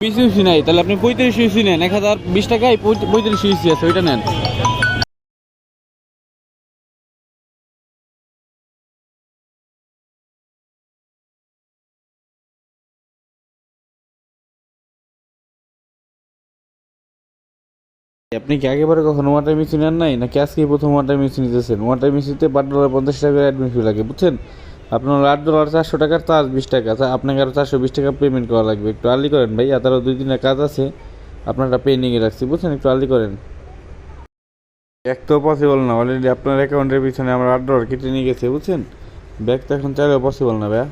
20 ইউসি নাই, তাহলে আপনি 35 ইউসি নেন। 1020 টাকায় 35 ইউসি আছে, ওইটা নেন। আপনি কি একেবারে কখনো ওয়াটার মেশিন নেন নাই, নাকি আজকেই প্রথম ওয়াটার মেশিন নিতেছেন? ওয়াটার মেশিনতে $8.50 অ্যাডমিন ফি লাগে, বুঝছেন? আপনার $8 400 চার্জ 20 টাকা, আপনাকে আরও 420 টাকা পেমেন্ট করা লাগবে। একটু আর্লি করেন ভাই, তারও 2 দিনের কাজ আছে, আপনারটা পেন্ডিংয়ে রাখছি, বুঝছেন? একটু আর্লি করেন। ব্যাক তো পসিবল না, অলরেডি আপনার অ্যাকাউন্টের পিছনে আমরা $8 কেটে নিয়ে গেছে, বুঝছেন? ব্যাক তো এখন চাইলেও পসিবল না ভাইয়া।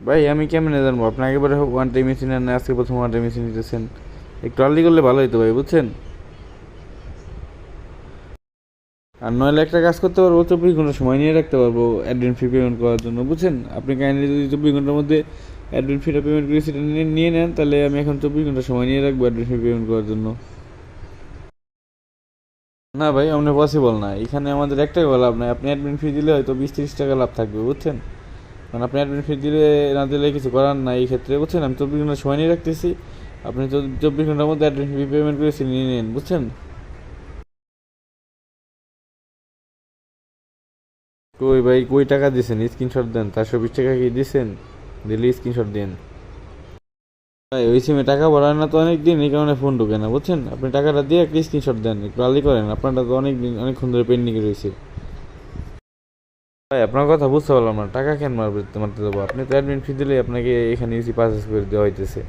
ভাই আমি কেমনে জানবো আপনি একেবারে ওয়ান টাইম মেশিন আর না আজকে প্রথম ওয়ান টাইম মেশিন নিতেছেন? একটু আর্লি করলে ভালো হতো ভাই, বুঝছেন? আর 9 লাখ টাকা কাজ করতে পারবো, 24 ঘন্টা সময় নিয়ে রাখতে পারবো অ্যাডমিন ফি পেমেন্ট করার জন্য, বুঝছেন? আপনি কাইন্ডলি যদি 24 ঘন্টার মধ্যে অ্যাডমিন ফিটা পেমেন্ট করে সেটা নিয়ে নেন, তাহলে আমি এখন 24 ঘন্টা সময় নিয়ে রাখবো অ্যাডমিন ফি পেমেন্ট করার জন্য। না ভাই, আপনার পসিবল না। এখানে আমাদের একটাই লাভ নাই, আপনি অ্যাডমিন ফি দিলে হয়তো 20-30 টাকা লাভ থাকবে, বুঝছেন? কারণ আপনি অ্যাডমিন ফি দিলে না দিলে কিছু করার নাই এই ক্ষেত্রে, বুঝছেন? আমি 24 ঘন্টা সময় নিয়ে রাখতেছি, আপনি 24 ঘন্টার মধ্যে অ্যাডমিন ফি পেমেন্ট করে নিয়ে নেন, বুঝছেন? কই ভাই, কই টাকা দিয়েছেন? স্ক্রিনশট দেন। 420 টাকা কি দিয়েছেন? দিলে স্ক্রিনশট দেন। ভাই ওই সিমে টাকা ভরায় না তো অনেক দিন, এই কারণে ফোন ঢোকে না, বুঝছেন? আপনি টাকাটা দিয়ে একটা স্ক্রিনশট দেন, একটু আর্লি করেন, আপনারটা তো অনেক দিন অনেকক্ষণ ধরে পেন্ডিংয়ে রয়েছে। ভাই আপনার কথা বুঝতে পারলাম না, টাকা কেন মারতে দেবো? আপনি তো অ্যাডমিন ফি দিলেই আপনাকে এখানে ইউসি পারচেস করে দেওয়া হইতেছে।